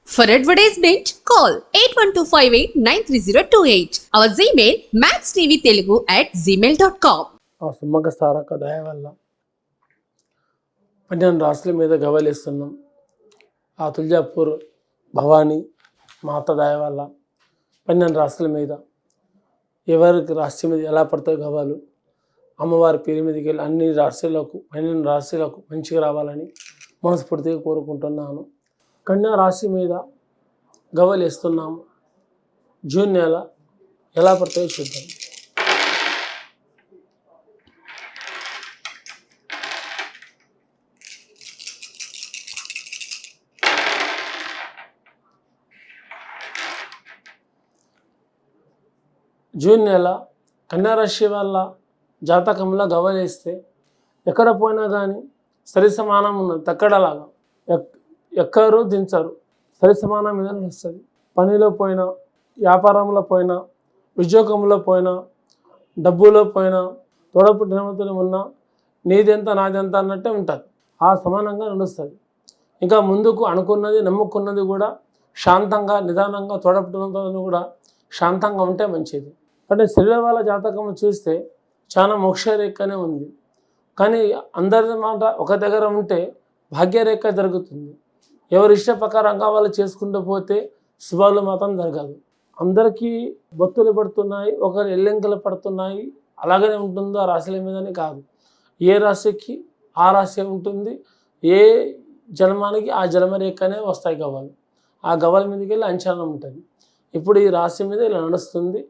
For advertisement, call 8125893028. Our Gmail maxtvtelugu@gmail.com. ఆ సుమ్మక సారక్క దయ వల్ల 12 రాశుల మీద గవ్వలేస్తున్నాం. ఆ తుల్జాపూర్ భవానీ మాత దయ వల్ల 12 రాశుల మీద ఎవరికి రాశి మీద ఎలా పడతాయి గవ్వలు అమ్మవారి పేరు మీదకి వెళ్ళి అన్ని రాశులకు 12 రాశులకు మంచిగా రావాలని మనస్ఫూర్తిగా కోరుకుంటున్నాను. కన్యా రాశి మీద గవ్వలు వేస్తున్నాము. జూన్ నెల ఎలా పడతాయో చూద్దాం. జూన్ నెల కన్యారాశి వాళ్ళ జాతకంలో గవ్వలేస్తే ఎక్కడ పోయినా కానీ సరి సమానం ఉన్నది. తక్కడలాగా ఎక్కరు దించరు, సరి సమానం మీద వస్తుంది. పనిలో పోయినా, వ్యాపారంలో పోయినా, ఉద్యోగంలో పోయినా, డబ్బులో పోయినా, తోడపుట్టినతో ఉన్నా నీదెంత నాదెంత అన్నట్టే ఉంటుంది. ఆ సమానంగా నడుస్తుంది. ఇంకా ముందుకు అనుకున్నది నమ్ముకున్నది కూడా శాంతంగా నిదానంగా తోడపుట్టినతో కూడా శాంతంగా ఉంటే మంచిది. అంటే శరీర వాళ్ళ జాతకం చూస్తే చాలా మోక్షరేఖనే ఉంది. కానీ అందరి మాట ఒక దగ్గర ఉంటే భాగ్యరేఖ జరుగుతుంది. ఎవరి ఇష్ట ప్రకారంగా వాళ్ళు చేసుకుంటూ పోతే శుభాలు మాత్రం జరగదు. అందరికీ బొత్తులు పడుతున్నాయి, ఒకరు ఎల్లెంకలు పడుతున్నాయి. అలాగనే ఉంటుందో ఆ రాశుల మీదని కాదు. ఏ రాశికి ఆ రాశి ఉంటుంది, ఏ జన్మానికి ఆ జన్మరేఖనే వస్తాయి గవ్వలు. ఆ గవ్వల మీదకి వెళ్ళి అంచనా ఉంటుంది. ఇప్పుడు ఈ రాశి మీద ఇలా నడుస్తుంది.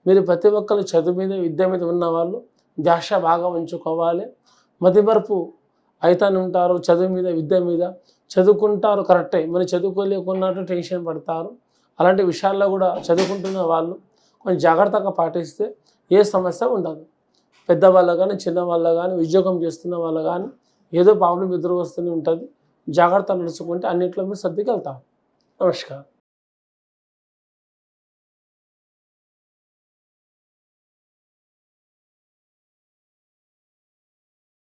మీరు ప్రతి ఒక్కరు చదువు మీద విద్య మీద ఉన్నవాళ్ళు ధ్యాస బాగా ఉంచుకోవాలి. మతిమరుపు అయితేనే ఉంటారు. చదువు మీద విద్య మీద చదువుకుంటారు కరెక్టే, మరి చదువుకోలేకున్నట్టు టెన్షన్ పడతారు. అలాంటి విషయాల్లో కూడా చదువుకుంటున్న వాళ్ళు కొంచెం జాగ్రత్తగా పాటిస్తే ఏ సమస్య ఉండదు. పెద్దవాళ్ళు కానీ చిన్నవాళ్ళు కానీ ఉద్యోగం చేస్తున్న వాళ్ళు కానీ ఏదో ప్రాబ్లం ఎదురు వస్తూనే ఉంటుంది. జాగ్రత్త నడుచుకుంటే అన్నింటిలో మీరు సర్దుకెళ్తారు. నమస్కారం.